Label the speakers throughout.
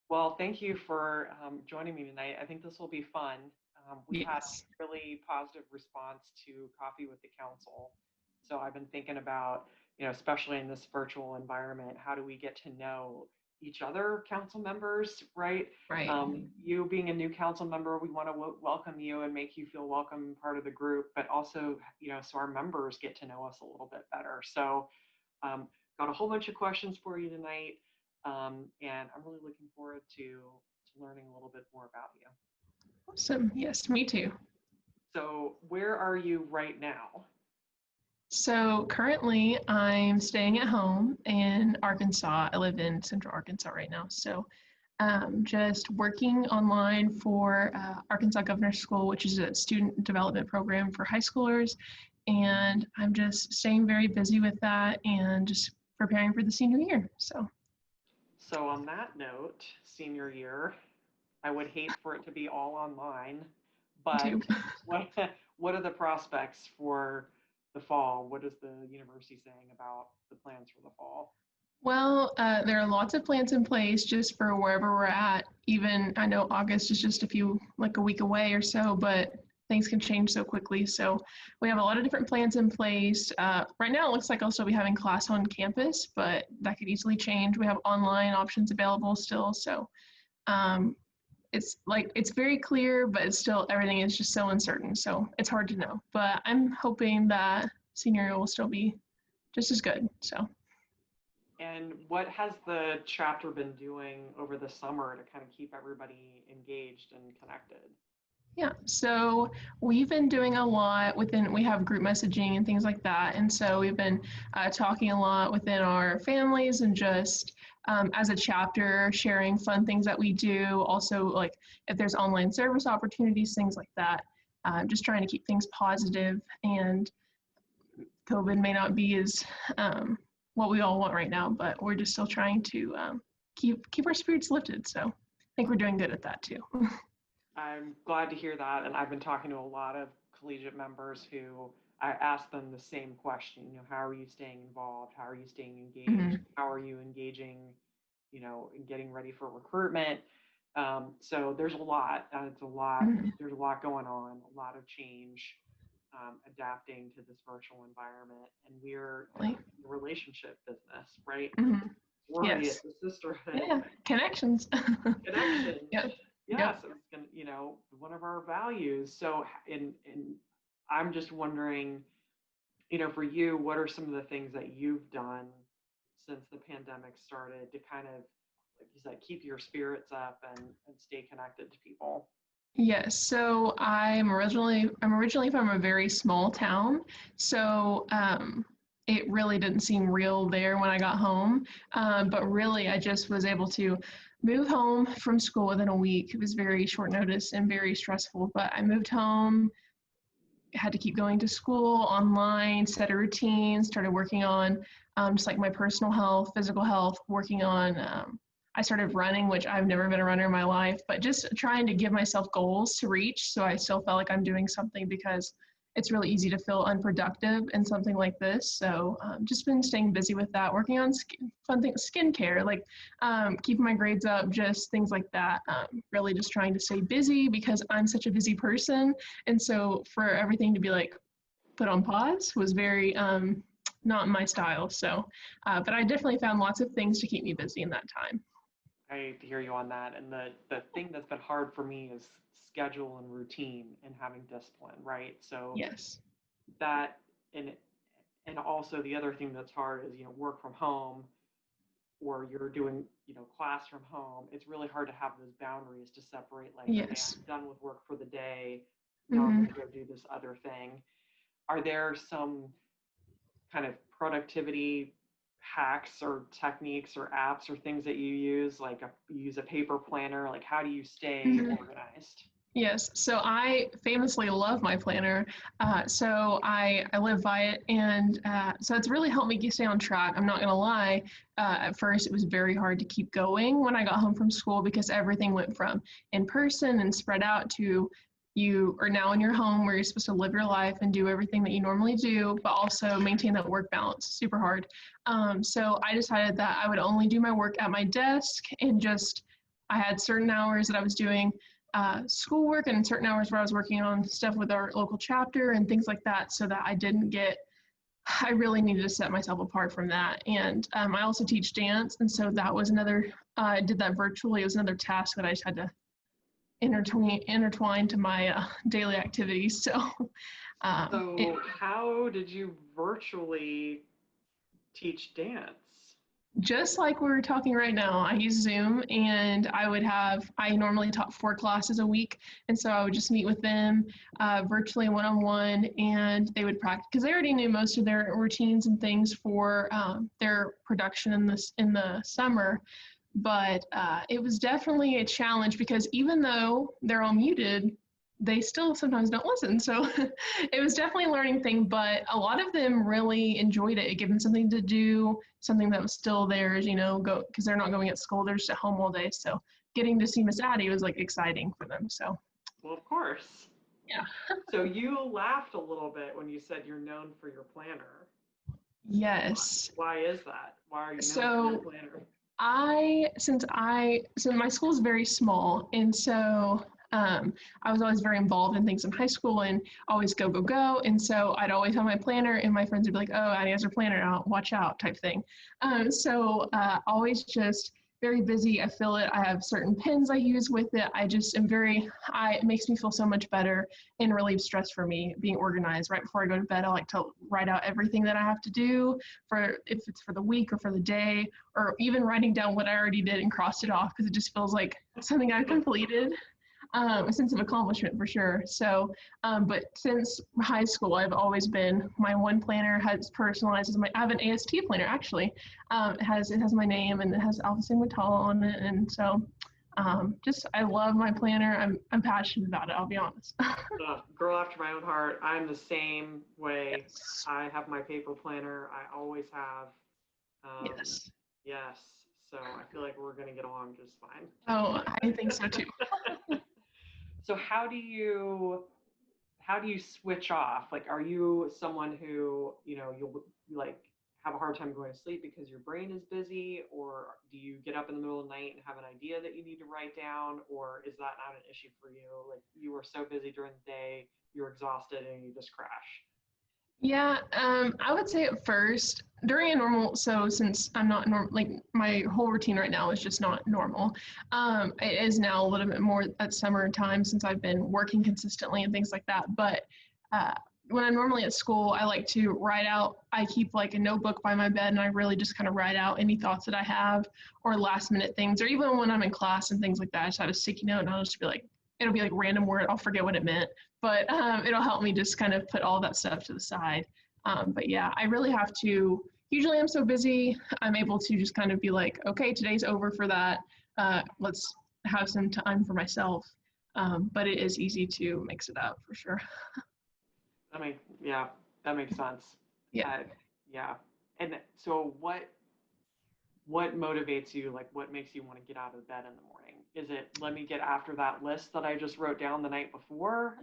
Speaker 1: Well, thank you for joining me tonight. I think this will be fun. We've had
Speaker 2: Yes.
Speaker 1: really positive response to Coffee with the Council. So I've been thinking about, especially in this virtual environment, how do we get to know each other council members, right?
Speaker 2: Right.
Speaker 1: You being a new council member, we want to welcome you and make you feel welcome, part of the group, but also, so our members get to know us a little bit better. So um, got a whole bunch of questions for you tonight. And I'm really looking forward to learning a little bit more about you.
Speaker 2: Awesome. Yes, me too.
Speaker 1: So, where are you right now?
Speaker 2: So currently I'm staying at home in Arkansas. I live in central Arkansas right now. So just working online for Arkansas Governor's School, which is a student development program for high schoolers. And I'm just staying very busy with that and just preparing for the senior year. So,
Speaker 1: So, on that note, senior year, I would hate for it to be all online,
Speaker 2: me too.
Speaker 1: but what what are the prospects for the fall? What is the university saying about the plans for the fall?
Speaker 2: Well, there are lots of plans in place just for wherever we're at. Even I know August is just like a week away or so, but things can change so quickly. So we have a lot of different plans in place. Right now, it looks like I'll still be having class on campus, but that could easily change. We have online options available still. So um, it's very clear, but it's still everything is just so uncertain. So it's hard to know. But I'm hoping that senior year will still be just as good. So.
Speaker 1: And what has the chapter been doing over the summer to kind of keep everybody engaged and connected?
Speaker 2: Yeah, so we've been doing a lot we have group messaging and things like that. And so we've been talking a lot within our families and just as a chapter, sharing fun things that we do. Also, like if there's online service opportunities, things like that. Just trying to keep things positive, and COVID may not be as what we all want right now, but we're just still trying to keep our spirits lifted. So I think we're doing good at that too.
Speaker 1: I'm glad to hear that. And I've been talking to a lot of collegiate members who I asked them the same question, how are you staying involved? How are you staying engaged?
Speaker 2: Mhm.
Speaker 1: How are you engaging, in getting ready for recruitment? So there's a lot, it's a lot,
Speaker 2: Mhm.
Speaker 1: there's a lot going on, a lot of change, adapting to this virtual environment. And we're in
Speaker 2: Like,
Speaker 1: the relationship business, right?
Speaker 2: mhm.
Speaker 1: Sorority,
Speaker 2: Yes.
Speaker 1: it's a sisterhood
Speaker 2: Yeah. Connections.
Speaker 1: connection.
Speaker 2: Yep.
Speaker 1: Yes,
Speaker 2: Yep.
Speaker 1: it's gonna, one of our values. So, in I'm just wondering, for you, what are some of the things that you've done since the pandemic started to kind of, like you said, keep your spirits up and stay connected to people?
Speaker 2: Yes. So I'm originally from a very small town. So it really didn't seem real there when I got home. But really, I just was able to move home from school within a week. It was very short notice and very stressful. But I moved home, had to keep going to school online, set a routine, started working on just like my personal health, physical health, working on. I started running, which I've never been a runner in my life, but just trying to give myself goals to reach so I still felt like I'm doing something because it's really easy to feel unproductive in something like this. So just been staying busy with that, working on fun things, skincare, like keeping my grades up, just things like that. Really just trying to stay busy because I'm such a busy person, and so for everything to be like put on pause was very not my style. So, but I definitely found lots of things to keep me busy in that time.
Speaker 1: I hear you on that. And the thing that's been hard for me is schedule and routine and having discipline, right? So
Speaker 2: Yes.
Speaker 1: that and and also the other thing that's hard is work from home or you're doing class from home. It's really hard to have those boundaries to separate, like, okay,
Speaker 2: Yes.
Speaker 1: I'm done with work for the day, now I'm
Speaker 2: Hmm.
Speaker 1: going to go do this other thing. Are there some kind of productivity hacks or techniques or apps or things that you use, like you use a paper planner? Like, how do you stay
Speaker 2: Hmm.
Speaker 1: organized?
Speaker 2: Yes, so I famously love my planner. So I live by it, and so it's really helped me stay on track. I'm not gonna lie. At first, it was very hard to keep going when I got home from school because everything went from in person and spread out to you are now in your home where you're supposed to live your life and do everything that you normally do, but also maintain that work balance. Super hard. So I decided that I would only do my work at my desk and just I had certain hours that I was doing schoolwork and certain hours where I was working on stuff with our local chapter and things like that, so that I really needed to set myself apart from that. And I also teach dance, and so that was another, I did that virtually. It was another task that I just had to intertwine to my daily activities. So,
Speaker 1: how did you virtually teach dance?
Speaker 2: Just like we're talking right now, I use Zoom, and I normally taught 4 classes a week. And so I would just meet with them virtually one-on-one, and they would practice because they already knew most of their routines and things for their production in the summer. But it was definitely a challenge because even though they're all muted, they still sometimes don't listen. So it was definitely a learning thing, but a lot of them really enjoyed it. It gave them something to do, something that was still theirs, because they're not going at school, they're just at home all day. So getting to see Miss Addie was like exciting for them. So.
Speaker 1: Well, of course.
Speaker 2: Yeah.
Speaker 1: So you laughed a little bit when you said you're known for your planner.
Speaker 2: Yes.
Speaker 1: Why is that? Why are you known for your planner?
Speaker 2: Since my school is very small, and so I was always very involved in things in high school and always go, go, go. And so I'd always have my planner, and my friends would be like, oh, Addie has her planner out, watch out type thing. Always just very busy. I feel it. I have certain pens I use with it. It makes me feel so much better and relieves stress for me being organized. Right before I go to bed, I like to write out everything that I have to do if it's for the week or for the day, or even writing down what I already did and crossed it off, because it just feels like something I've completed. A sense of accomplishment for sure. So, but since high school, I've always been, my one planner has personalized I have an AST planner actually. It has my name, and it has Alpha Sigma Tau on it. And so I love my planner. I'm passionate about it, I'll be honest.
Speaker 1: Girl after my own heart. I'm the same way.
Speaker 2: Yes.
Speaker 1: I have my paper planner. I always have.
Speaker 2: Yes.
Speaker 1: Yes. So I feel like we're going to get along just fine.
Speaker 2: Oh, I think so too.
Speaker 1: So how do you switch off? Like, are you someone who, you'll like have a hard time going to sleep because your brain is busy, or do you get up in the middle of the night and have an idea that you need to write down, or is that not an issue for you? Like, you were so busy during the day, you're exhausted and you just crash.
Speaker 2: Yeah, I would say at first, during a normal, so since I'm not normal, like my whole routine right now is just not normal. It is now a little bit more at summertime since I've been working consistently and things like that. But when I'm normally at school, I like to write out, I keep like a notebook by my bed, and I really just kind of write out any thoughts that I have or last minute things, or even when I'm in class and things like that, I just have a sticky note, and I'll just be like, it'll be like random word, I'll forget what it meant. But it'll help me just kind of put all that stuff to the side. But yeah, I really have to, usually I'm so busy, I'm able to just kind of be like, okay, today's over for that. Let's have some time for myself. But it is easy to mix it up for sure.
Speaker 1: That makes sense.
Speaker 2: Yeah.
Speaker 1: Yeah. And so what motivates you? Like, what makes you want to get out of bed in the morning? Is it, let me get after that list that I just wrote down the night before?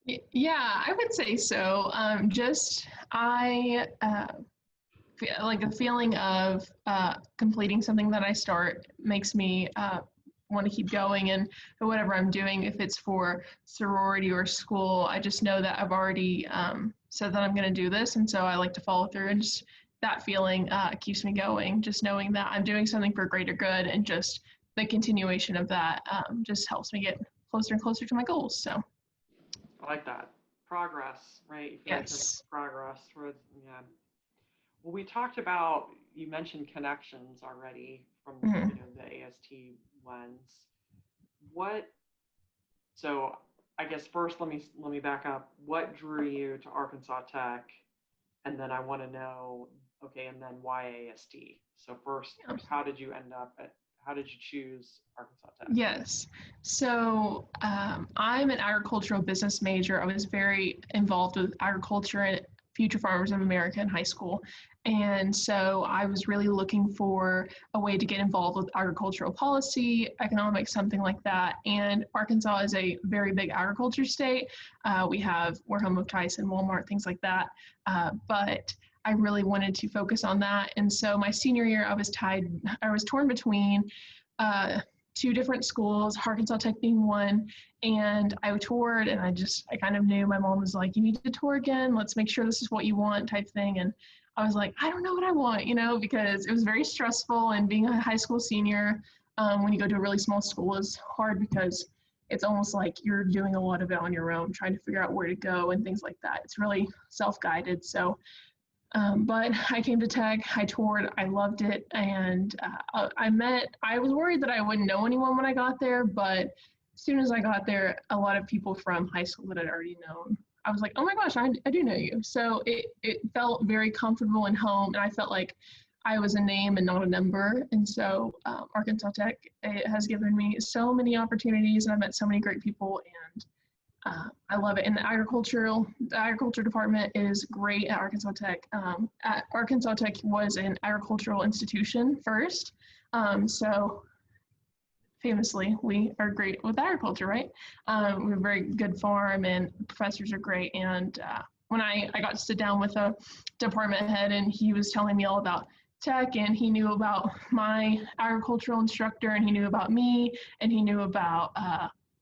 Speaker 2: Yeah, I would say so. Like a feeling of completing something that I start makes me want to keep going, and whatever I'm doing, if it's for sorority or school, I just know that I've already said that I'm going to do this, and so I like to follow through, and just that feeling keeps me going, just knowing that I'm doing something for greater good, and just the continuation of that just helps me get closer and closer to my goals. So
Speaker 1: I like that. Progress, right? You feel
Speaker 2: yes.
Speaker 1: like progress. Yeah. Well, we talked about, you mentioned connections already from
Speaker 2: Mm-hmm.
Speaker 1: the AST lens. So I guess first let me back up. What drew you to Arkansas Tech? And then I want to know, okay, and then why AST? So first, how did you choose Arkansas Tech?
Speaker 2: Yes. So I'm an agricultural business major. I was very involved with agriculture and Future Farmers of America in high school. And so I was really looking for a way to get involved with agricultural policy, economics, something like that. And Arkansas is a very big agriculture state. We're home of Tyson, Walmart, things like that. But I really wanted to focus on that. And so my senior year, I was torn between two different schools, Arkansas Tech being one, and I toured, and I kind of knew my mom was like, you need to tour again. Let's make sure this is what you want type thing. And I was like, I don't know what I want, because it was very stressful, and being a high school senior, when you go to a really small school is hard because it's almost like you're doing a lot of it on your own, trying to figure out where to go and things like that. It's really self-guided. So but I came to Tech, I toured, I loved it, and I was worried that I wouldn't know anyone when I got there, but as soon as I got there, a lot of people from high school that I'd already known. I was like, oh my gosh, I do know you. So it felt very comfortable and home, and I felt like I was a name and not a number. And so Arkansas Tech, it has given me so many opportunities, and I've met so many great people, and I love it. And the agriculture department is great at Arkansas Tech. Arkansas Tech was an agricultural institution first. So famously, we are great with agriculture, right? We have a very good farm, and professors are great. And when I got to sit down with a department head, and he was telling me all about Tech, and he knew about my agricultural instructor, and he knew about me, and he knew about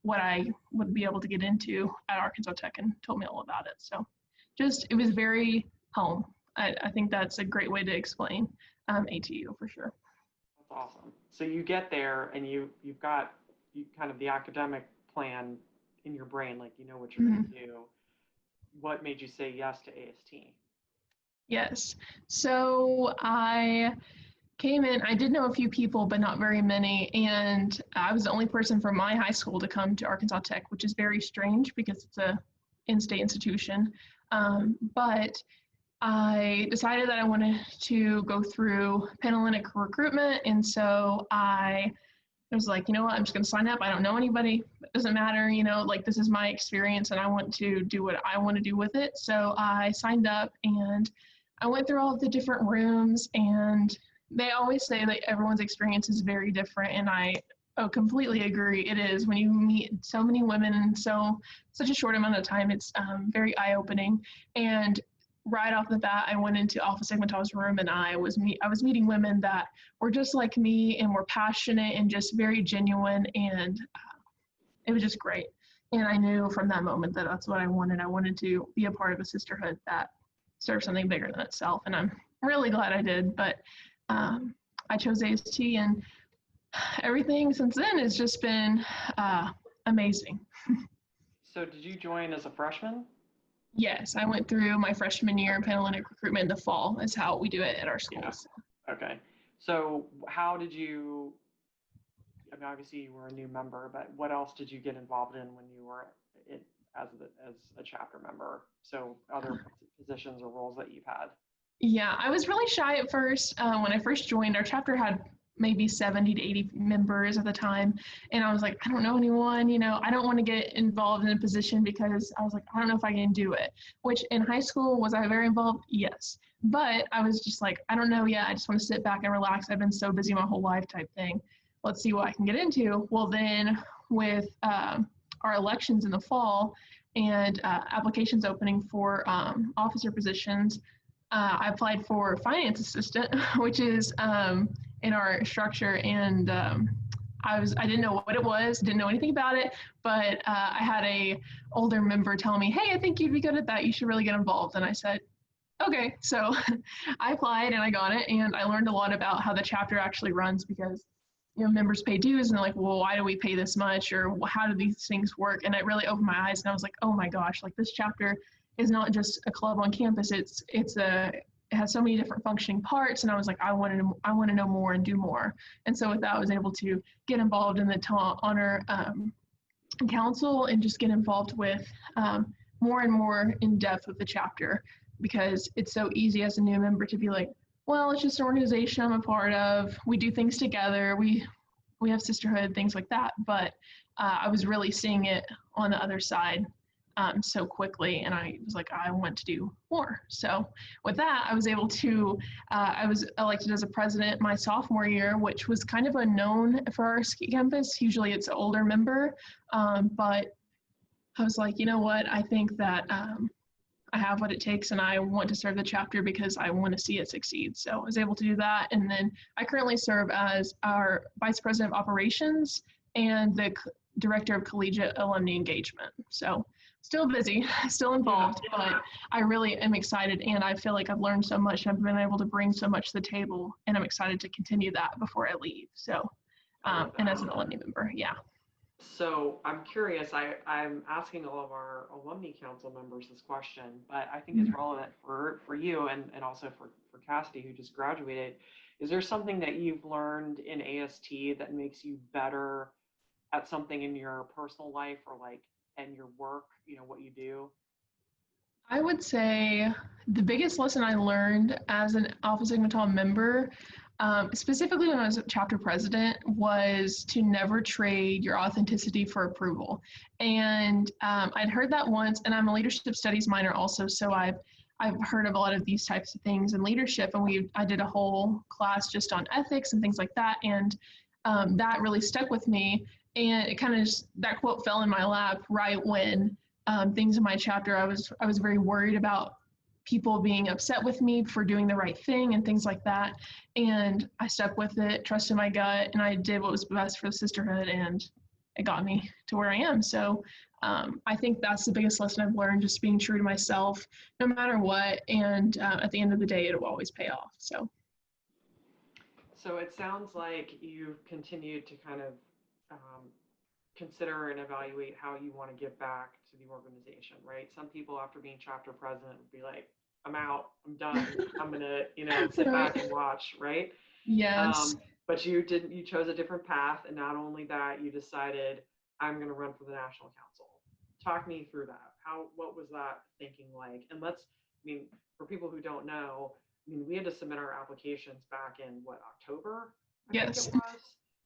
Speaker 2: what I would be able to get into at Arkansas Tech, and told me all about it. So it was very home. I think that's a great way to explain ATU for sure.
Speaker 1: That's awesome. So you get there, and you've got kind of the academic plan in your brain, like you know what you're going to do. What made you say yes to AST?
Speaker 2: Yes. So I came in, I did know a few people, but not very many. And I was the only person from my high school to come to Arkansas Tech, which is very strange because it's a in-state institution. But I decided that I wanted to go through Panhellenic recruitment. And so I was like, you know what, I'm just going to sign up. I don't know anybody. It doesn't matter, like this is my experience, and I want to do what I want to do with it. So I signed up, and I went through all of the different rooms, and they always say that everyone's experience is very different, and I completely agree. It is. When you meet so many women in such a short amount of time, it's very eye-opening. And right off the bat, I went into Alpha Sigma Taus room, and I was meeting women that were just like me, and were passionate and just very genuine, and it was just great. And I knew from that moment that that's what I wanted. I wanted to be a part of a sisterhood that serves something bigger than itself, and I'm really glad I did. But I chose AST, and everything since then has just been amazing.
Speaker 1: So did you join as a freshman?
Speaker 2: Yes, I went through my freshman year in Panhellenic recruitment in the fall, is how we do it at our schools.
Speaker 1: Yeah. Okay. So how did you, obviously you were a new member, but what else did you get involved in when you were as a chapter member? So other positions or roles that you've had?
Speaker 2: Yeah, I was really shy at first. When I first joined, our chapter had maybe 70 to 80 members at the time. And I was like, I don't know anyone, I don't want to get involved in a position because I was like, I don't know if I can do it. Which in high school, was I very involved? Yes. But I was just like, I don't know yet. I just want to sit back and relax. I've been so busy my whole life type thing. Let's see what I can get into. Well, then with our elections in the fall and applications opening for officer positions, I applied for finance assistant, which is in our structure, and I didn't know what it was, didn't know anything about it, but I had a older member tell me, hey, I think you'd be good at that. You should really get involved. And I said, okay. So I applied and I got it, and I learned a lot about how the chapter actually runs because members pay dues, and they're like, well, why do we pay this much, or how do these things work? And it really opened my eyes, and I was like, oh my gosh, like this chapter is not just a club on campus. It has so many different functioning parts, and I was like, I want to know more and do more. And so with that, I was able to get involved in the honor council and just get involved with more and more in depth with the chapter, because it's so easy as a new member to be like, well, it's just an organization I'm a part of. We do things together. We have sisterhood, things like that. But I was really seeing it on the other side so quickly, and I was like, I want to do more. So with that, I was able to, I was elected as a president my sophomore year, which was kind of unknown for our campus. Usually it's an older member, but I was like, you know what, I think that I have what it takes and I want to serve the chapter because I want to see it succeed. So I was able to do that. And then I currently serve as our Vice President of Operations and the Director of Collegiate Alumni Engagement. So still busy, still involved, but I really am excited and I feel like I've learned so much. I've been able to bring so much to the table and I'm excited to continue that before I leave. So, and as an alumni member, yeah.
Speaker 1: So I'm curious, I'm asking all of our alumni council members this question, but I think it's relevant for you and also for Cassidy, who just graduated. Is there something that you've learned in AST that makes you better at something in your personal life or like in your work, what you do?
Speaker 2: I would say the biggest lesson I learned as an Alpha Sigma Tau member, specifically when I was chapter president, was to never trade your authenticity for approval. And I'd heard that once, and I'm a leadership studies minor also, so I've heard of a lot of these types of things in leadership, and I did a whole class just on ethics and things like that, and that really stuck with me. And it kind of that quote fell in my lap right when things in my chapter, I was very worried about people being upset with me for doing the right thing and things like that. And I stuck with it, trusted my gut, and I did what was best for the sisterhood, and it got me to where I am. So I think that's the biggest lesson I've learned, just being true to myself, no matter what. And at the end of the day, it'll always pay off. So
Speaker 1: it sounds like you've continued to kind of consider and evaluate how you want to give back to the organization, right? Some people after being chapter president would be like, I'm out, I'm done, I'm gonna, sit back and watch, right?
Speaker 2: Yes.
Speaker 1: But you chose a different path, and not only that, you decided I'm gonna run for the national council. Talk me through that. What was that thinking like? And for people who don't know, we had to submit our applications back in October, I think it was,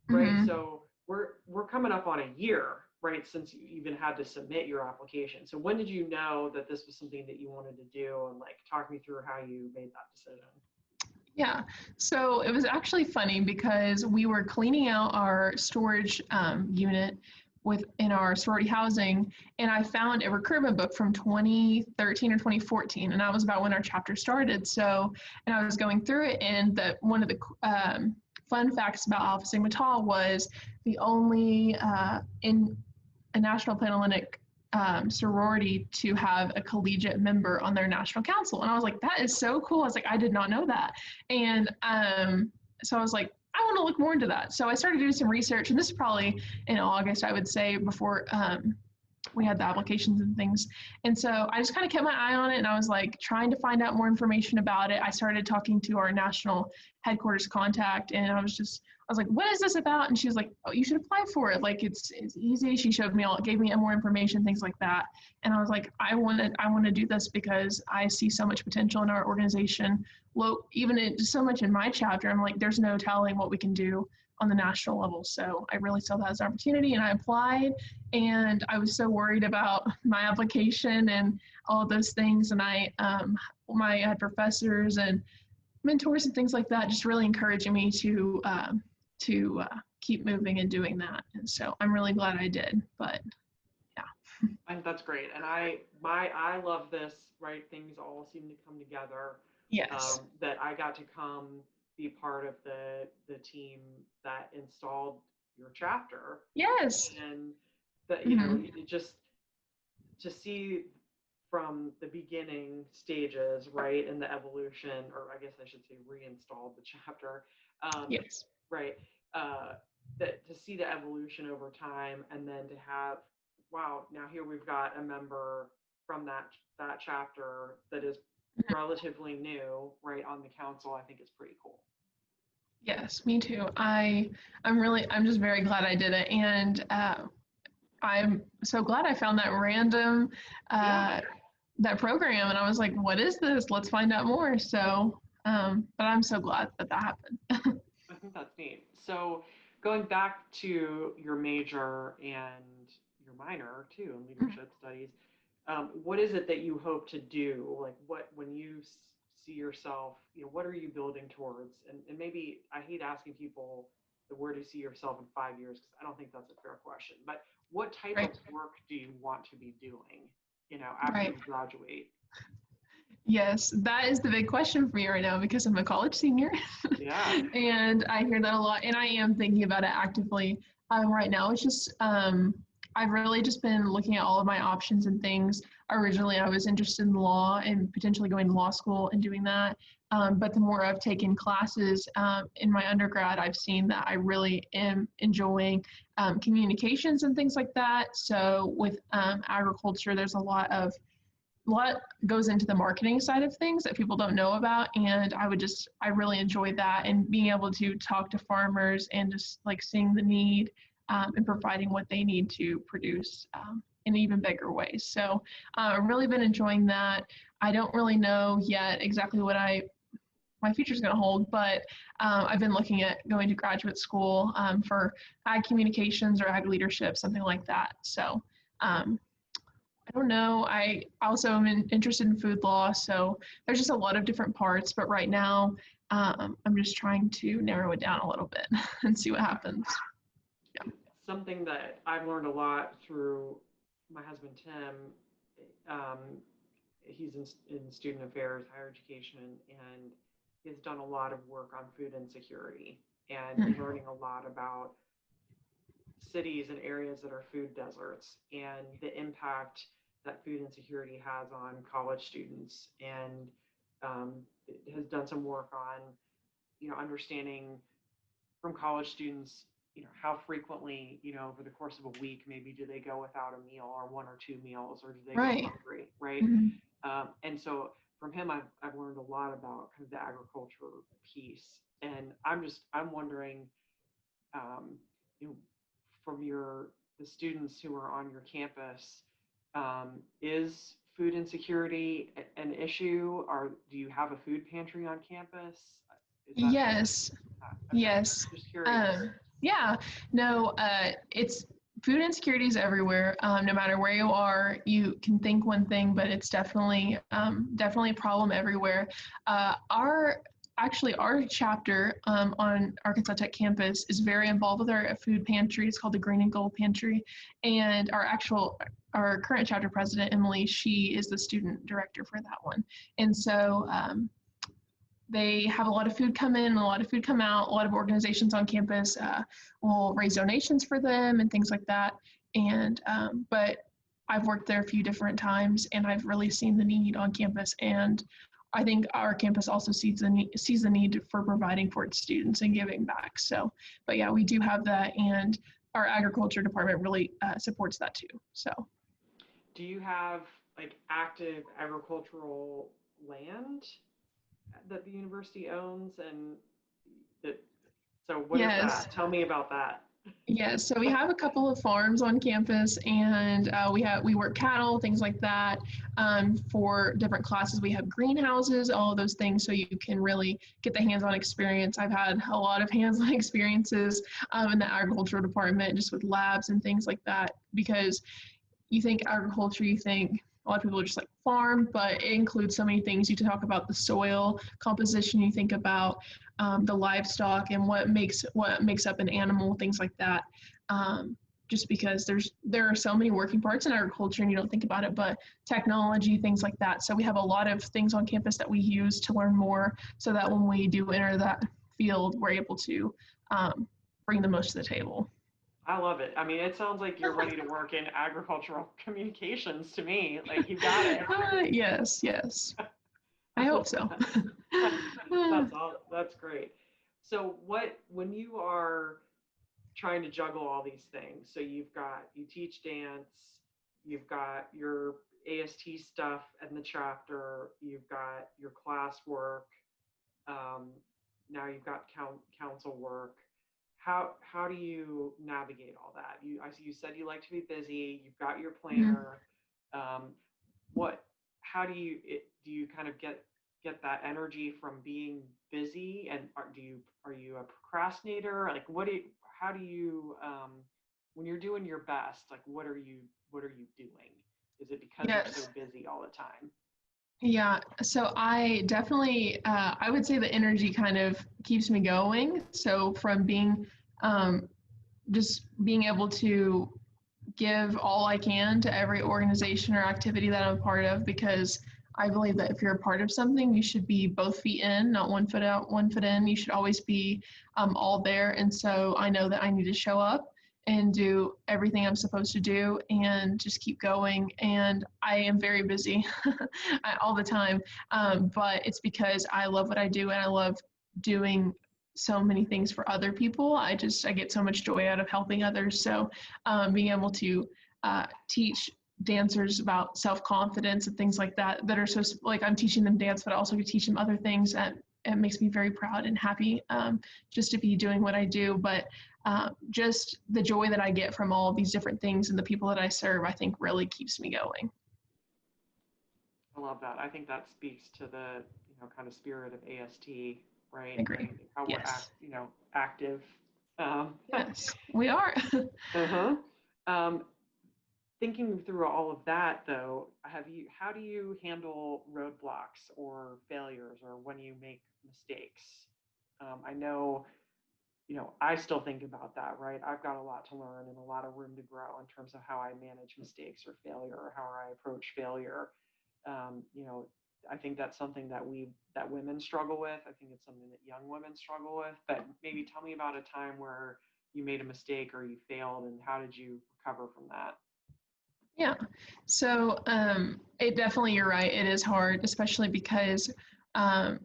Speaker 1: right?
Speaker 2: Mm-hmm.
Speaker 1: So we're coming up on a year, right, since you even had to submit your application. So when did you know that this was something that you wanted to do, and talk me through how you made that decision?
Speaker 2: Yeah, so it was actually funny because we were cleaning out our storage unit in our sorority housing, and I found a recruitment book from 2013 or 2014, and that was about when our chapter started. So, and I was going through it, and one of the fun facts about Alpha Sigma Tau was the only in a National Panhellenic sorority to have a collegiate member on their national council. And I was like, that is so cool. I was like, I did not know that. And so I was like, I want to look more into that. So I started doing some research, and this is probably in August, I would say, before we had the applications and things. And so I just kind of kept my eye on it, and I was like trying to find out more information about it. I started talking to our national headquarters contact, and I was like, what is this about? And she was like, oh, you should apply for it. Like, it's easy. She showed me gave me more information, things like that. And I was like, I want to do this because I see so much potential in our organization. Well, even so much in my chapter, I'm like, there's no telling what we can do on the national level. So I really saw that as an opportunity, and I applied, and I was so worried about my application and all of those things. And I had professors and mentors and things like that just really encouraging me to keep moving and doing that. And so I'm really glad I did. But yeah.
Speaker 1: And that's great. And I love this, right? Things all seem to come together.
Speaker 2: Yes.
Speaker 1: That I got to come be part of the team that installed your chapter.
Speaker 2: Yes.
Speaker 1: And that, it just to see from the beginning stages, right, and the evolution, or I guess I should say reinstalled the chapter.
Speaker 2: Yes.
Speaker 1: Right. That to see the evolution over time, and then to have, wow, now here we've got a member from that chapter that is relatively new, right, on the council, I think is pretty cool.
Speaker 2: Yes, me too. I'm just very glad I did it. And I'm so glad I found that random, that program. And I was like, what is this? Let's find out more. So, but I'm so glad that happened.
Speaker 1: I think that's neat. So going back to your major and your minor too in leadership studies, what is it that you hope to do? Like when you see yourself, what are you building towards? And maybe I hate asking people where do you see yourself in 5 years, because I don't think that's a fair question, but what type of work do you want to be doing, after you graduate?
Speaker 2: Yes, that is the big question for me right now because I'm a college senior
Speaker 1: Yeah.
Speaker 2: and I hear that a lot and I am thinking about it actively. Right now, it's just, I've really just been looking at all of my options and things. Originally, I was interested in law and potentially going to law school and doing that. But the more I've taken classes in my undergrad, I've seen that I really am enjoying communications and things like that. So with agriculture, there's a lot goes into the marketing side of things that people don't know about, and I really enjoy that and being able to talk to farmers and just like seeing the need and providing what they need to produce in even bigger ways. So I've really been enjoying that. I don't really know yet exactly what my future is going to hold, but I've been looking at going to graduate school for ag communications or ag leadership, something like that. So um, I don't know. I also am interested in food law, so there's just a lot of different parts. But right now, I'm just trying to narrow it down a little bit and see what happens. Yeah.
Speaker 1: Something that I've learned a lot through my husband Tim. Um, he's in student affairs, higher education, and he's done a lot of work on food insecurity and
Speaker 2: Mm.
Speaker 1: learning a lot about cities and areas that are food deserts and the impact that food insecurity has on college students, and um, has done some work on understanding from college students, how frequently, over the course of a week, maybe do they go without a meal or one or two meals, or do they go
Speaker 2: Right.
Speaker 1: hungry, right?
Speaker 2: Hmm.
Speaker 1: And so from him, I've learned a lot about kind of the agriculture piece, and I'm wondering, um, you know, from the students who are on your campus, is food insecurity an issue, or do you have a food pantry on campus? Is that something?
Speaker 2: Yes.
Speaker 1: Okay,
Speaker 2: Yes.
Speaker 1: just curious.
Speaker 2: Um, yeah. No. It's food insecurity is everywhere. No matter where you are, you can think one thing, but it's definitely a problem everywhere. Our Actually, our chapter on Arkansas Tech campus is very involved with our food pantry. It's called the Green and Gold Pantry, and our current chapter president Emily, she is the student director for that one, and so. They have a lot of food come in, a lot of food come out. A lot of organizations on campus will raise donations for them and things like that. And but I've worked there a few different times, and I've really seen the need on campus. And I think our campus also sees the need for providing for its students and giving back. So, but yeah, we do have that, and our agriculture department really supports that too. So.
Speaker 1: Do you have like active agricultural land that the university owns, and that, so what is
Speaker 2: Yes.
Speaker 1: that? Tell me about that.
Speaker 2: Yes, so we have a couple of farms on campus, and we work cattle, things like that. For different classes, we have greenhouses, all of those things, so you can really get the hands-on experience. I've had a lot of hands-on experiences in the agricultural department, just with labs and things like that. Because you think agriculture, you think a lot of people are just like farm, but it includes so many things. You talk about the soil composition, you think about the livestock and what makes up an animal, things like that. Just because there are so many working parts in agriculture and you don't think about it, but technology, things like that. So we have a lot of things on campus that we use to learn more, so that when we do enter that field, we're able to bring the most to the table.
Speaker 1: I love it. I mean, it sounds like you're ready to work in agricultural communications to me. Like, you got it.
Speaker 2: Yes, yes.
Speaker 1: I
Speaker 2: I hope
Speaker 1: love
Speaker 2: so.
Speaker 1: that. That's great. So when you are trying to juggle all these things, so you teach dance, you've got your AST stuff and the chapter, you've got your classwork, um, now you've got council work. How do you navigate all that? You said you like to be busy. You've got your
Speaker 2: Mhm.
Speaker 1: planner. Um, what? How do you kind of get that energy from being busy? And are you a procrastinator? Like, how do you when you're doing your best? Like, what are you doing? Is it because you're so
Speaker 2: Yes.
Speaker 1: busy all the time?
Speaker 2: Yeah. So I definitely, I would say the energy kind of keeps me going. So from um, just being able to give all I can to every organization or activity that I'm a part of, because I believe that if you're a part of something, you should be both feet in, not one foot out, one foot in. You should always be all there. And so I know that I need to show up and do everything I'm supposed to do and just keep going. And I am very busy all the time, but it's because I love what I do and I love doing so many things for other people. I get so much joy out of helping others. So being able to teach dancers about self-confidence and things like that that are so, like, I'm teaching them dance, but I also teach them other things, and it makes me very proud and happy just to be doing what I do. But just the joy that I get from all of these different things and the people that I serve, I think really keeps me going.
Speaker 1: I love that. I think that speaks to the, kind of spirit of AST, right?
Speaker 2: I agree.
Speaker 1: And how we're
Speaker 2: Yes.
Speaker 1: active.
Speaker 2: Yes, we are.
Speaker 1: Uh-huh. Um, Thinking through all of that, though, how do you handle roadblocks or failures or when you make mistakes? I know, I still think about that, right? I've got a lot to learn and a lot of room to grow in terms of how I manage mistakes or failure or how I approach failure. Um, you know, I think that's something that women struggle with. I think it's something that young women struggle with. But maybe tell me about a time where you made a mistake or you failed, and how did you recover from that?
Speaker 2: Yeah. So it definitely, you're right. It is hard, especially because um,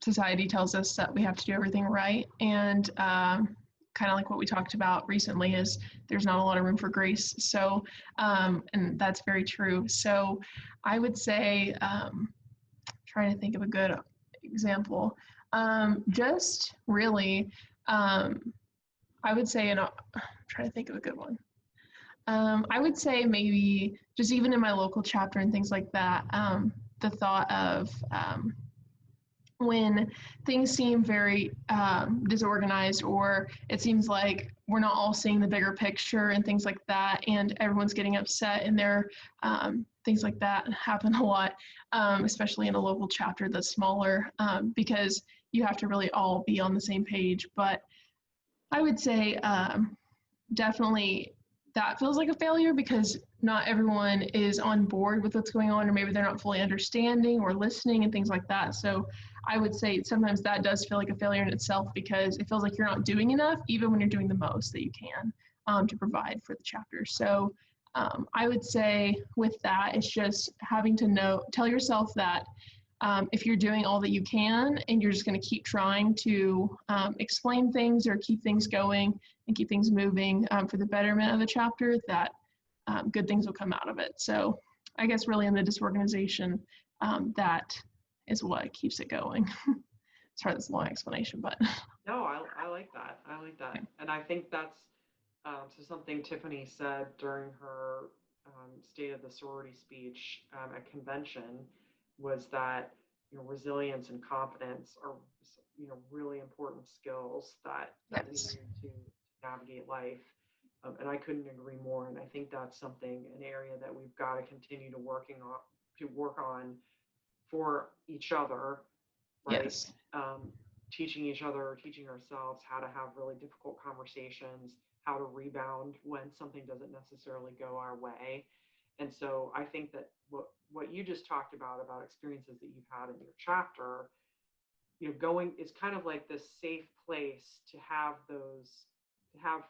Speaker 2: society tells us that we have to do everything right. And kind of like what we talked about recently is there's not a lot of room for grace. So, and that's very true. So I would say, trying to think of a good example, just really, um, I would say, trying to think of a good one. I would say maybe just even in my local chapter and things like that, the thought of when things seem very disorganized, or it seems like we're not all seeing the bigger picture and things like that, and everyone's getting upset, and there things like that happen a lot, especially in a local chapter that's smaller, because you have to really all be on the same page. But I would say definitely that feels like a failure because not everyone is on board with what's going on, or maybe they're not fully understanding or listening and things like that. So I would say sometimes that does feel like a failure in itself because it feels like you're not doing enough, even when you're doing the most that you can to provide for the chapter. So I would say with that, it's just having to tell yourself that if you're doing all that you can and you're just going to keep trying to explain things or keep things going and keep things moving for the betterment of the chapter, that good things will come out of it. So I guess really in the disorganization, that is what keeps it going. Sorry, that's a long explanation, but.
Speaker 1: No, I like that. I like that. And I think that's so something Tiffany said during her State of the Sorority speech at convention was that resilience and confidence are really important skills that we
Speaker 2: Yes.
Speaker 1: need to navigate life. And I couldn't agree more. And I think that's something, an area that we've got to continue to work on for each other, right?
Speaker 2: Yes.
Speaker 1: Teaching each other, teaching ourselves how to have really difficult conversations, how to rebound when something doesn't necessarily go our way. And so I think that what you just talked about experiences that you've had in your chapter, going is kind of like this safe place to have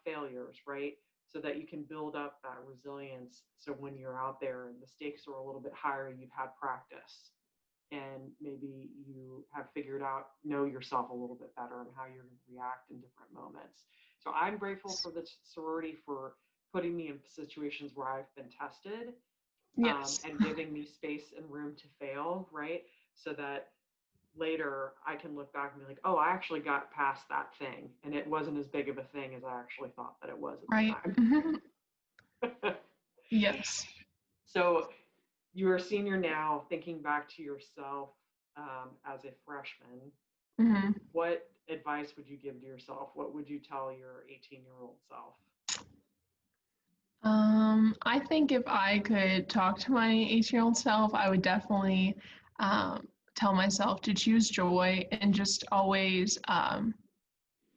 Speaker 1: failures, right? So that you can build up that resilience. So when you're out there and the stakes are a little bit higher, you've had practice and maybe you have figured out, know yourself a little bit better and how you're going to react in different moments. So I'm grateful for the sorority for putting me in situations where I've been tested,
Speaker 2: Yes.
Speaker 1: and giving me space and room to fail, right? So that later I can look back and be like, oh, I actually got past that thing. And it wasn't as big of a thing as I actually thought that it was
Speaker 2: Right.
Speaker 1: at the time.
Speaker 2: Yes.
Speaker 1: So you're a senior now, thinking back to yourself as a freshman,
Speaker 2: Hmm.
Speaker 1: what advice would you give to yourself? What would you tell your 18-year-old self?
Speaker 2: I think if I could talk to my 18-year-old self, I would definitely tell myself to choose joy and just always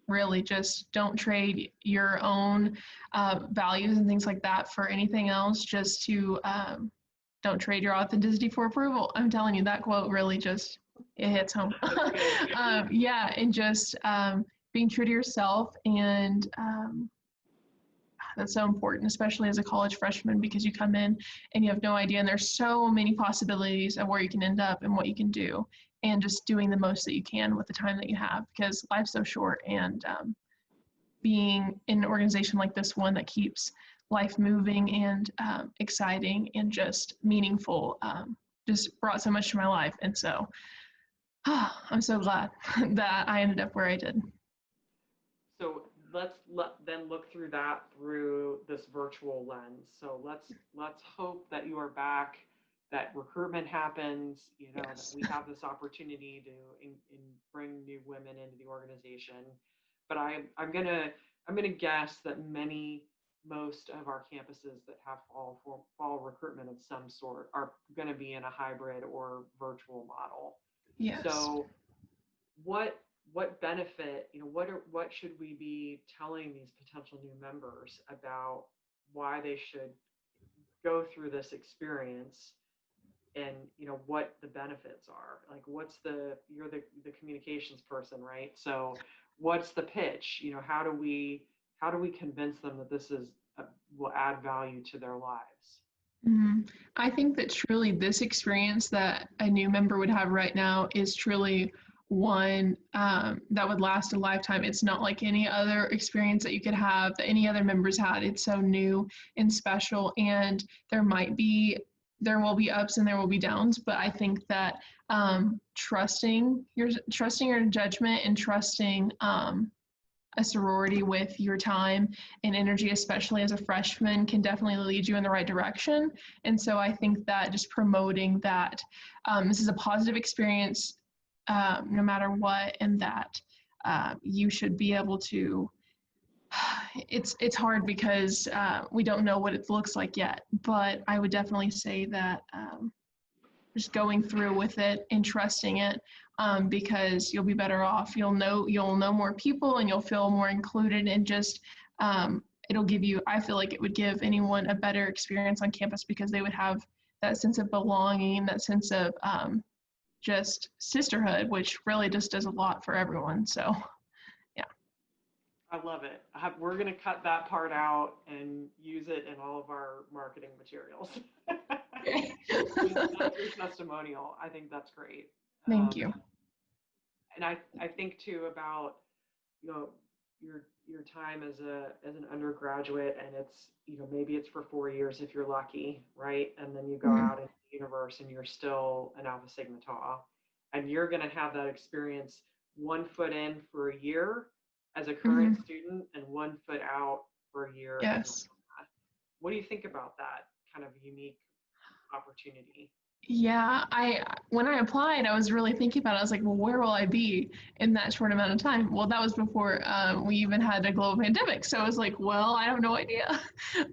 Speaker 2: really just don't trade your own values and things like that for anything else, just to don't trade your authenticity for approval. I'm telling you, that quote really just, it hits home. Yeah, and just being true to yourself, and that's so important, especially as a college freshman, because you come in and you have no idea, and there's so many possibilities of where you can end up and what you can do, and just doing the most that you can with the time that you have, because life's so short, and being in an organization like this one that keeps life moving and exciting and just meaningful just brought so much to my life. And so I'm so glad that I ended up where I did.
Speaker 1: So then look through that through this virtual lens. So let's hope that you are back, that recruitment happens, that
Speaker 2: Yes.
Speaker 1: we have this opportunity to bring new women into the organization. But I'm gonna guess that most of our campuses that have fall recruitment of some sort are going to be in a hybrid or virtual model.
Speaker 2: Yes.
Speaker 1: So what benefit, what should we be telling these potential new members about why they should go through this experience, and what the benefits are? Like, you're the communications person, right? So what's the pitch? How do we convince them that this will add value to their lives?
Speaker 2: I think that truly this experience that a new member would have right now is truly one that would last a lifetime. It's not like any other experience that you could have that any other members had. It's so new and special, and there will be ups and there will be downs. But I think that trusting your judgment and trusting a sorority with your time and energy, especially as a freshman, can definitely lead you in the right direction. And so I think that just promoting that this is a positive experience no matter what, and that you should be able to. It's hard because we don't know what it looks like yet, but I would definitely say that just going through with it and trusting it, because you'll be better off. You'll know more people, and you'll feel more included, and just it'll give you. I feel like it would give anyone a better experience on campus, because they would have that sense of belonging, that sense of just sisterhood, which really just does a lot for everyone. So yeah.
Speaker 1: I love it. We're going to cut that part out and use it in all of our marketing materials.
Speaker 2: Okay.
Speaker 1: That's your testimonial. I think that's great.
Speaker 2: Thank you.
Speaker 1: And I think too about, you know, your time as an undergraduate, and it's, maybe it's for 4 years if you're lucky, right? And then you go
Speaker 2: Mhm.
Speaker 1: out into the universe and you're still an Alpha Sigma Tau, and you're going to have that experience, one foot in for a year as a current
Speaker 2: Mhm.
Speaker 1: student and one foot out for a year as an
Speaker 2: Yes.
Speaker 1: undergrad. What do you think about that kind of unique opportunity?
Speaker 2: Yeah, when I applied, I was really thinking about it. I was like, well, where will I be in that short amount of time? Well, that was before we even had a global pandemic. So I was like, well, I have no idea.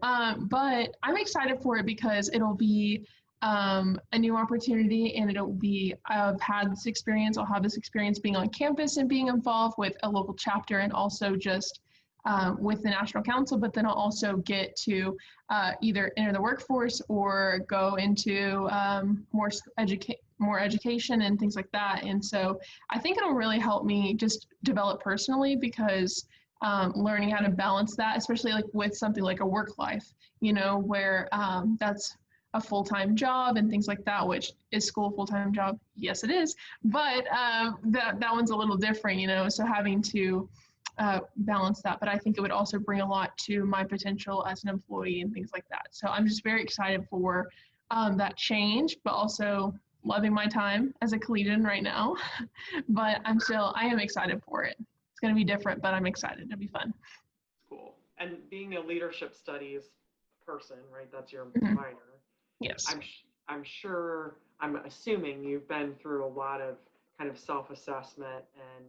Speaker 2: But I'm excited for it because it'll be a new opportunity, and it'll be, I've had this experience, I'll have this experience being on campus and being involved with a local chapter, and also just with the National Council, but then I'll also get to either enter the workforce or go into more education and things like that. And so I think it'll really help me just develop personally, because learning how to balance that, especially like with something like a work life, where that's a full-time job and things like that. Which is school a full-time job? Yes, it is, but that one's a little different, so having to balance that. But I think it would also bring a lot to my potential as an employee and things like that. So I'm just very excited for that change, but also loving my time as a collegian right now. But I am excited for it. It's going to be different, but I'm excited. It'll be fun.
Speaker 1: Cool. And being a leadership studies person, right? That's your
Speaker 2: Mhm.
Speaker 1: minor.
Speaker 2: Yes.
Speaker 1: I'm sure, I'm assuming you've been through a lot of kind of self-assessment and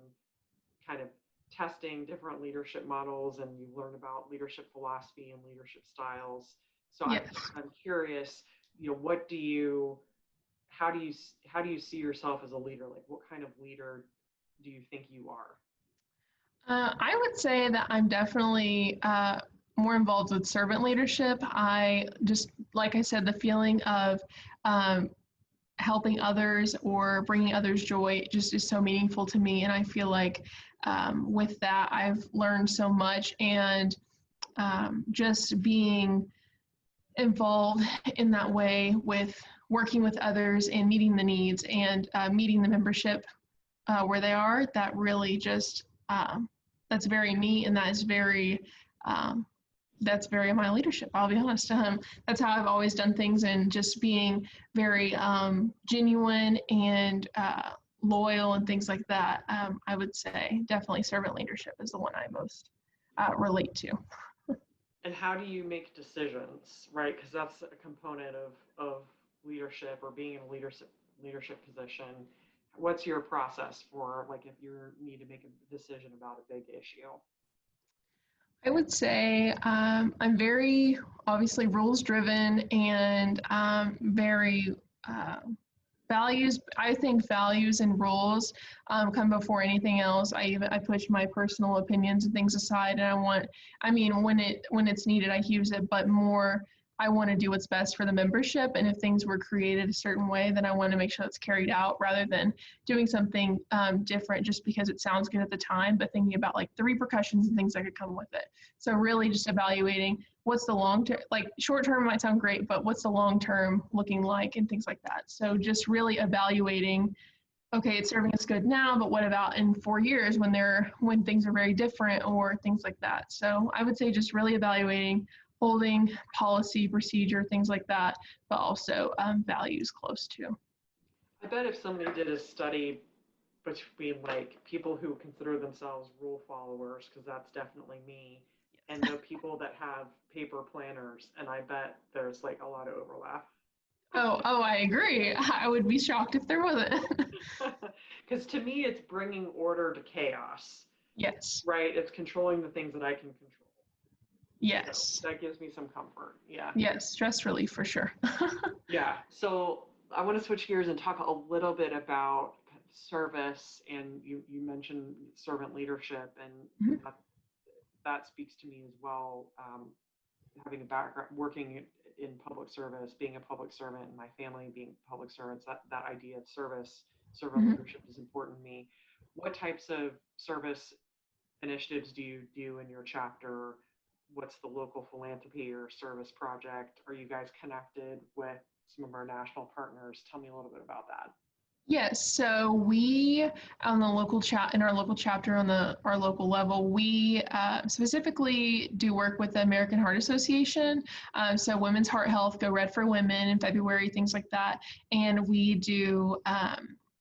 Speaker 1: kind of testing different leadership models, and you learn about leadership philosophy and leadership styles. So I'm
Speaker 2: Yes.
Speaker 1: I'm curious, how do you see yourself as a leader? Like, what kind of leader do you think you are?
Speaker 2: I would say that I'm definitely more involved with servant leadership. I just, like I said, the feeling of um, helping others or bringing others joy just is so meaningful to me. And I feel like with that, I've learned so much. And just being involved in that way with working with others and meeting the needs and meeting the membership where they are, that really just, that's very me, and that is very, um, that's very my leadership, I'll be honest. That's how I've always done things, and just being very genuine and loyal and things like that. I would say definitely servant leadership is the one I most relate to.
Speaker 1: And how do you make decisions, right? Because that's a component of leadership or being in a leadership position. What's your process for like if you need to make a decision about a big issue?
Speaker 2: I would say I'm very obviously rules driven and very uh, values. I think values and rules come before anything else. I push my personal opinions and things aside, and I mean, when it's needed, I use it, but more. I want to do what's best for the membership, and if things were created a certain way, then I want to make sure it's carried out rather than doing something different just because it sounds good at the time, but thinking about like the repercussions and things that could come with it. So really just evaluating what's the long term, like short term might sound great, but what's the long term looking like and things like that. So just really evaluating, okay, it's serving us good now, but what about in 4 years when things are very different or things like that. So I would say just really evaluating, holding policy, procedure, things like that, but also values close to.
Speaker 1: I bet if somebody did a study between like people who consider themselves rule followers, because that's definitely me, and the people that have paper planners, and I bet there's like a lot of overlap.
Speaker 2: Oh, I agree. I would be shocked if there wasn't.
Speaker 1: Because to me, it's bringing order to chaos,
Speaker 2: Yes.
Speaker 1: right? It's controlling the things that I can control. So
Speaker 2: Yes.
Speaker 1: that gives me some comfort. Yeah.
Speaker 2: Yes. Stress relief for sure.
Speaker 1: Yeah. So I want to switch gears and talk a little bit about service. And you mentioned servant leadership, and
Speaker 2: Mhm.
Speaker 1: that speaks to me as well. Having a background working in public service, being a public servant, and my family being public servants, that idea of servant
Speaker 2: Mhm.
Speaker 1: leadership is important to me. What types of service initiatives do you do in your chapter? What's the local philanthropy or service project? Are you guys connected with some of our national partners? Tell me a little bit about that.
Speaker 2: Yes, so we on the local chat in our local chapter on our local level, we specifically do work with the American Heart Association. So Women's Heart Health, Go Red for Women in February, things like that, and we do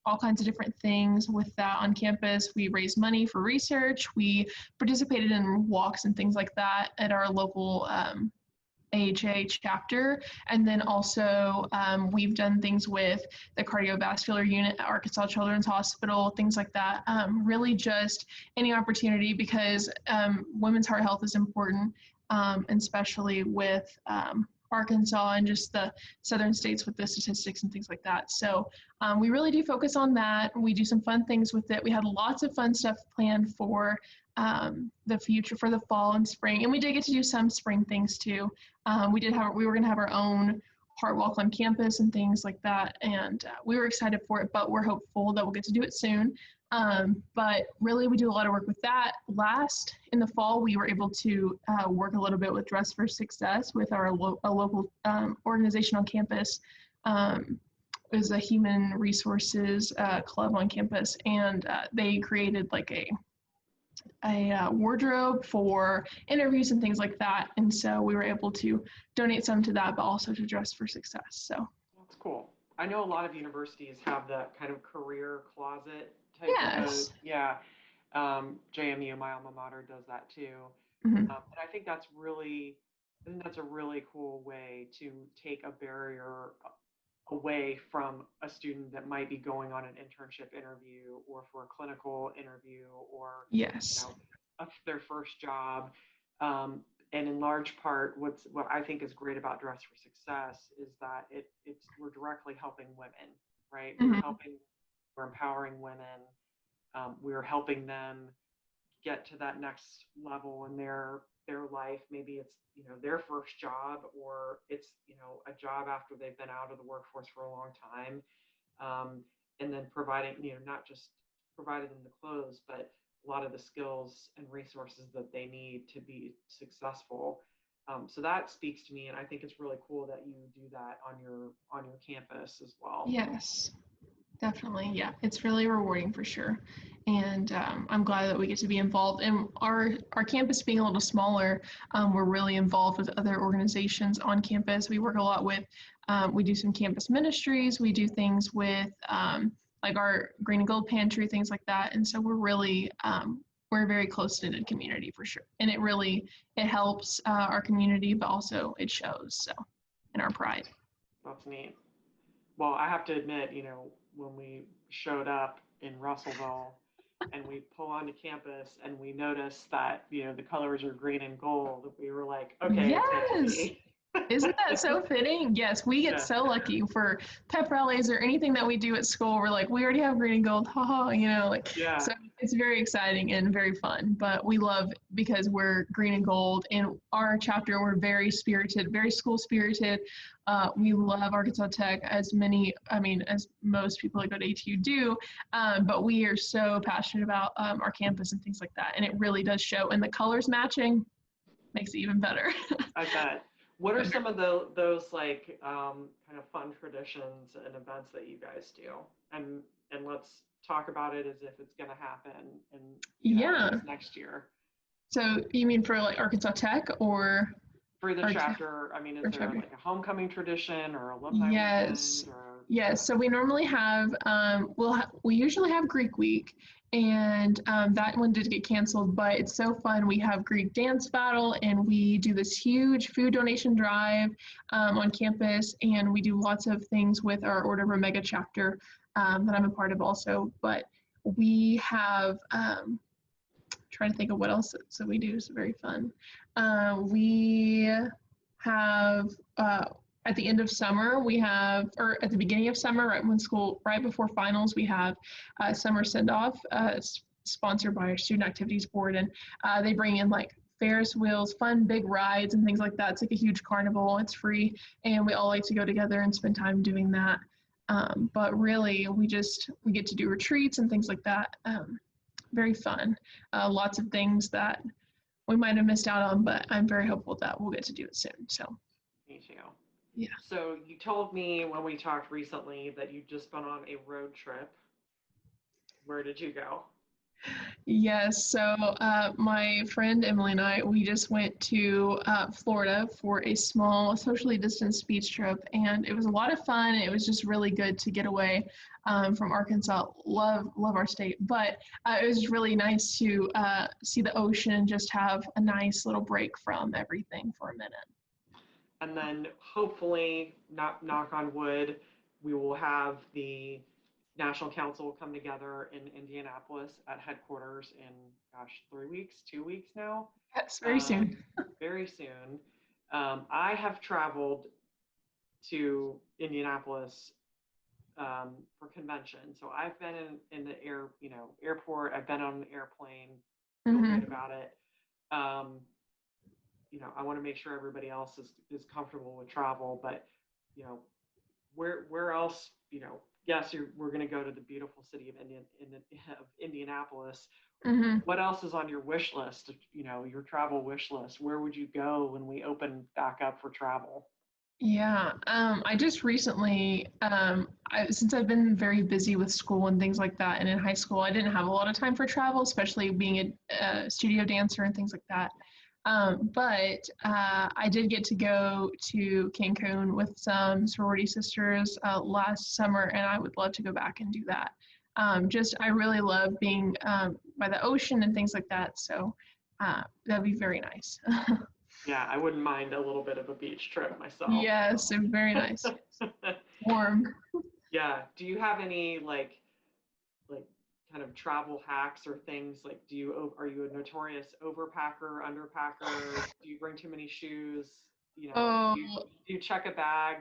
Speaker 2: all kinds of different things with that on campus. We raise money for research. We participated in walks and things like that at our local AHA chapter. And then also we've done things with the cardiovascular unit at Arkansas Children's Hospital, things like that. Really just any opportunity because women's heart health is important, and especially with Arkansas and just the southern states with the statistics and things like that. So we really do focus on that. We do some fun things with it. We had lots of fun stuff planned for the future for the fall and spring, and we did get to do some spring things too. We were going to have our own heart walk on campus and things like that, and we were excited for it, but we're hopeful that we'll get to do it soon. But really, we do a lot of work with that. Last in the fall, we were able to work a little bit with Dress for Success with our a local organization on campus. It was a human resources club on campus, and they created like a wardrobe for interviews and things like that. And so we were able to donate some to that, but also to Dress for Success. So
Speaker 1: That's cool. I know a lot of universities have that kind of career closet type of,
Speaker 2: yes.
Speaker 1: yeah. JMU, my alma mater, does that too.
Speaker 2: Mm-hmm.
Speaker 1: And I think that's a really cool way to take a barrier away from a student that might be going on an internship interview or for a clinical interview or, you
Speaker 2: Yes.
Speaker 1: know, their first job. And in large part, what I think is great about Dress for Success is that we're directly helping women, right?
Speaker 2: Mm-hmm.
Speaker 1: We're empowering women. We're helping them get to that next level in their life. Maybe it's, their first job, or it's, a job after they've been out of the workforce for a long time. And then providing, not just providing them the clothes, but a lot of the skills and resources that they need to be successful. So that speaks to me, and I think it's really cool that you do that on your campus as well.
Speaker 2: Yes, definitely. Yeah, it's really rewarding for sure. And I'm glad that we get to be involved. And our campus being a little smaller, we're really involved with other organizations on campus. We work a lot with, we do some campus ministries. We do things with like our Green and Gold Pantry, things like that. And so we're really, we're a very close-knit community for sure. And it helps our community, but also it shows, so, in our pride.
Speaker 1: That's neat. Well, I have to admit, when we showed up in Russellville and we pull onto campus and we notice that, the colors are green and gold, we were like, okay,
Speaker 2: Yes.
Speaker 1: it's meant to be.
Speaker 2: Isn't that so fitting? Yes, we get so lucky for pep rallies or anything that we do at school. We're like, we already have green and gold, haha, So it's very exciting and very fun. But we love, because we're green and gold in our chapter, we're very spirited, very school spirited. We love Arkansas Tech as most people that go to ATU do. But we are so passionate about our campus and things like that. And it really does show. And the colors matching makes it even better.
Speaker 1: I bet. What are some of those like kind of fun traditions and events that you guys do? And let's talk about it as if it's going to happen in next year.
Speaker 2: So you mean for like Arkansas Tech or
Speaker 1: for the chapter? I mean, is there like a homecoming tradition or alumni
Speaker 2: Yes.
Speaker 1: weekend?
Speaker 2: Yes. So we normally have we usually have Greek week. And that one did get canceled, but it's so fun. We have Greek dance battle, and we do this huge food donation drive on campus, and we do lots of things with our Order of Omega chapter that I'm a part of also. But we have, trying to think of what else so we do. It's very fun. We have at the end of summer, or at the beginning of summer, right before finals, we have summer send-off sponsored by our Student Activities Board. And they bring in like Ferris wheels, fun big rides and things like that. It's like a huge carnival. It's free. And we all like to go together and spend time doing that. But really, we get to do retreats and things like that. Very fun. Lots of things that we might have missed out on, but I'm very hopeful that we'll get to do it soon. So.
Speaker 1: Me too.
Speaker 2: Yeah.
Speaker 1: So you told me when we talked recently that you'd just been on a road trip. Where did you go?
Speaker 2: Yes, so my friend Emily and I, we just went to Florida for a small socially distanced beach trip, and it was a lot of fun. It was just really good to get away from Arkansas. Love our state, but it was really nice to see the ocean and just have a nice little break from everything for a minute.
Speaker 1: And then hopefully, knock on wood, we will have the National Council come together in Indianapolis at headquarters in, 2 weeks now?
Speaker 2: Yes, very soon.
Speaker 1: Very soon. I have traveled to Indianapolis for convention. So I've been in the airport. I've been on an airplane. Feel great about it. I want to make sure everybody else is comfortable with travel, but where else, yes, we're going to go to the beautiful city of Indianapolis. What else is on your wish list, your travel wish list? Where would you go when we open back up for travel?
Speaker 2: Yeah, I just recently, since I've been very busy with school and things like that, and in high school, I didn't have a lot of time for travel, especially being a studio dancer and things like that. But I did get to go to Cancun with some sorority sisters last summer, and I would love to go back and do that. I really love being by the ocean and things like that, so that'd be very nice.
Speaker 1: Yeah, I wouldn't mind a little bit of a beach trip myself.
Speaker 2: Yes, very nice. Warm.
Speaker 1: Yeah. Do you have any like kind of travel hacks or things? Like, are you a notorious overpacker, underpacker? Do you bring too many shoes? Do you check a bag?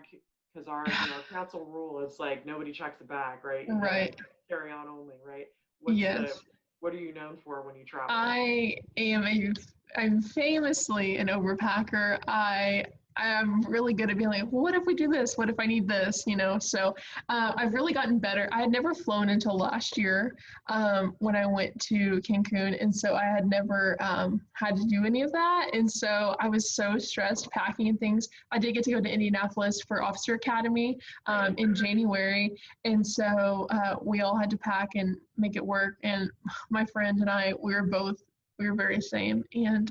Speaker 1: Because our council rule is like nobody checks a bag, right?
Speaker 2: Right.
Speaker 1: Carry on only, right?
Speaker 2: Yes.
Speaker 1: What are you known for when you travel?
Speaker 2: I'm famously an overpacker. I'm really good at being like, well, what if we do this? What if I need this? So I've really gotten better. I had never flown until last year when I went to Cancun, and so I had never had to do any of that, and so I was so stressed packing and things. I did get to go to Indianapolis for Officer Academy in January, and so we all had to pack and make it work. And my friend and I, we were very same and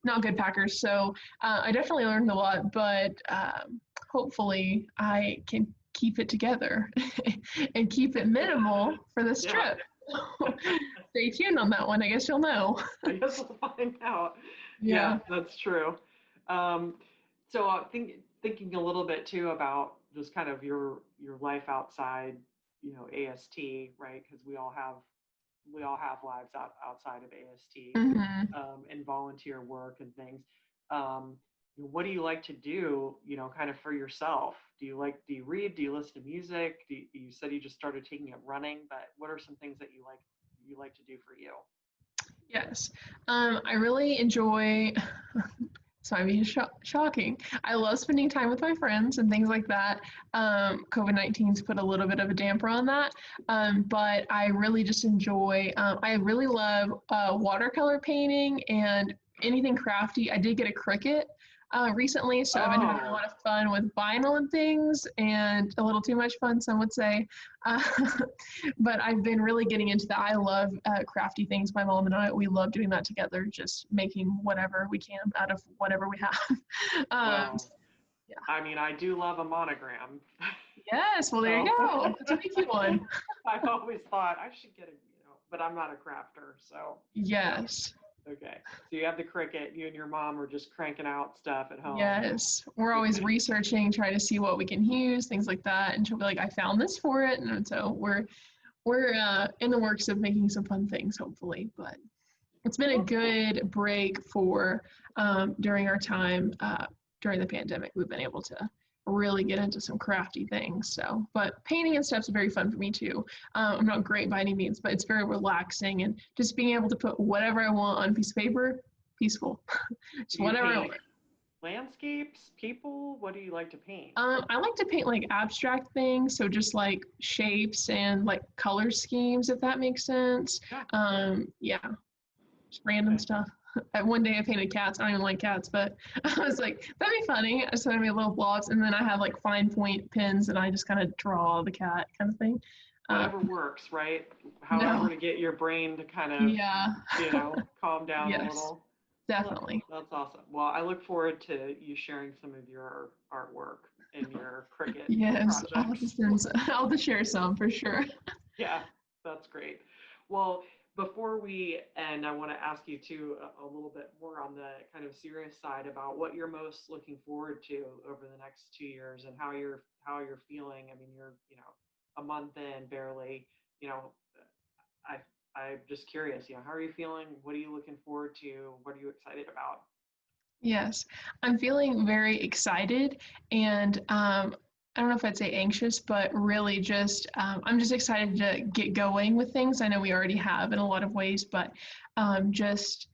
Speaker 2: not good packers. So I definitely learned a lot, but hopefully I can keep it together and keep it minimal for this trip. Stay tuned on that one. I guess you'll know.
Speaker 1: I guess we'll find out.
Speaker 2: Yeah.
Speaker 1: That's true. So thinking a little bit too about just kind of your life outside, AST, right? Because we all have lives outside of AST,
Speaker 2: Mm-hmm.
Speaker 1: and volunteer work and things. What do you like to do, kind of for yourself? Do you read? Do you listen to music? You said you just started taking up running, but what are some things that you like to do for you?
Speaker 2: Yes. I really enjoy, so I mean, shocking. I love spending time with my friends and things like that. COVID-19's put a little bit of a damper on that, but I really just enjoy, I really love watercolor painting and anything crafty. I did get a Cricut recently, so I've been having a lot of fun with vinyl and things, and a little too much fun, some would say. Uh, but I've been really getting into that. I love crafty things. My mom and I, we love doing that together, just making whatever we can out of whatever we have.
Speaker 1: Wow.
Speaker 2: Yeah.
Speaker 1: I mean, I do love a monogram.
Speaker 2: Yes, well, there you go. Let's make you one.
Speaker 1: I've always thought I should get but I'm not a crafter, so.
Speaker 2: Yes.
Speaker 1: Okay, so you have the Cricut. You and your mom are just cranking out stuff at home.
Speaker 2: Yes, we're always researching, trying to see what we can use, things like that. And she'll be like, "I found this for it," and so we're in the works of making some fun things, hopefully. But it's been a good break for during our time during the pandemic. We've been able to really get into some crafty things. So, but painting and stuff's very fun for me too. I'm not great by any means, but it's very relaxing, and just being able to put whatever I want on a piece of paper, peaceful. Just whatever I want.
Speaker 1: Landscapes, people, what do you like to paint?
Speaker 2: I like to paint like abstract things, so just like shapes and like color schemes, if that makes sense. Yeah, just random stuff. One day I painted cats. I don't even like cats, but I was like, that'd be funny. So I made little blobs, and then I have like fine point pens, and I just kind of draw the cat kind of thing.
Speaker 1: Whatever works, right? However, to get your brain to kind of, calm down a little.
Speaker 2: Definitely.
Speaker 1: Well, that's awesome. Well, I look forward to you sharing some of your artwork and your Cricut projects.
Speaker 2: I'll have to share some for sure.
Speaker 1: Yeah, that's great. Well, before we end, I want to ask you too a little bit more on the kind of serious side about what you're most looking forward to over the next 2 years and how you're feeling. I mean, you're a month in barely. I I'm just curious. How are you feeling? What are you looking forward to? What are you excited about?
Speaker 2: Yes, I'm feeling very excited, and I don't know if I'd say anxious, but really just I'm just excited to get going with things. I know we already have in a lot of ways, but just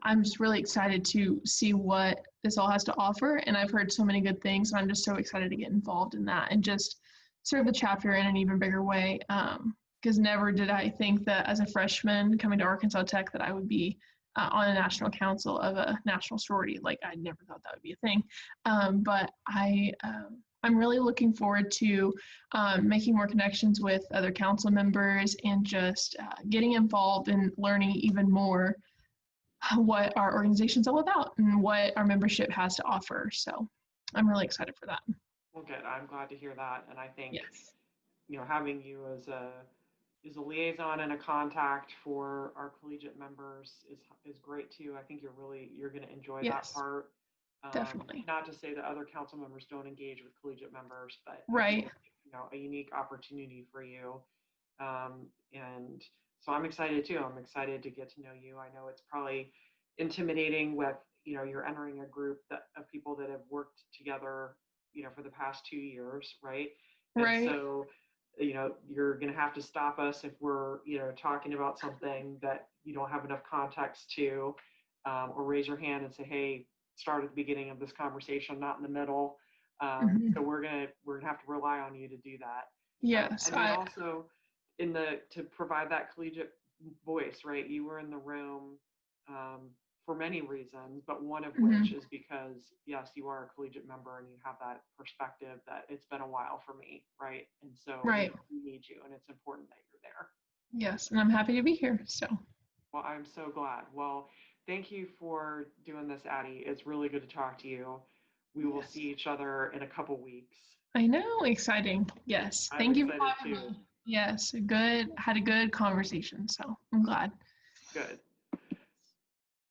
Speaker 2: I'm just really excited to see what this all has to offer. And I've heard so many good things, and I'm just so excited to get involved in that and just serve the chapter in an even bigger way. Because never did I think that as a freshman coming to Arkansas Tech that I would be on a national council of a national sorority. Like I never thought that would be a thing. But I'm really looking forward to making more connections with other council members and just getting involved and learning even more what our organization's all about and what our membership has to offer. So I'm really excited for that.
Speaker 1: Well, good. I'm glad to hear that. And I think,
Speaker 2: Yes.
Speaker 1: Having you as a liaison and a contact for our collegiate members is great too. I think you're going to enjoy that part.
Speaker 2: Definitely.
Speaker 1: Not to say that other council members don't engage with collegiate members, but
Speaker 2: right.
Speaker 1: A unique opportunity for you. And so I'm excited too. I'm excited to get to know you. I know it's probably intimidating with, you're entering a group of people that have worked together, for the past 2 years, right? And
Speaker 2: right.
Speaker 1: so you're going to have to stop us if we're, talking about something that you don't have enough context to, or raise your hand and say, hey, start at the beginning of this conversation, not in the middle.
Speaker 2: Mhm.
Speaker 1: So we're gonna have to rely on you to do that.
Speaker 2: Yes,
Speaker 1: And then also to provide that collegiate voice, right? You were in the room for many reasons, but one of which
Speaker 2: mhm.
Speaker 1: is because, yes, you are a collegiate member and you have that perspective that it's been a while for me, right? And so
Speaker 2: Right.
Speaker 1: we need you, and it's important that you're there.
Speaker 2: Yes, and I'm happy to be here. So
Speaker 1: Well, I'm so glad. Well, thank you for doing this, Addie. It's really good to talk to you. We will see
Speaker 2: yes,
Speaker 1: each other in a couple weeks.
Speaker 2: I know, exciting. Yes,
Speaker 1: I'm
Speaker 2: thank you for
Speaker 1: excited
Speaker 2: having
Speaker 1: too.
Speaker 2: me. Yes, had a good conversation. So I'm glad.
Speaker 1: Good.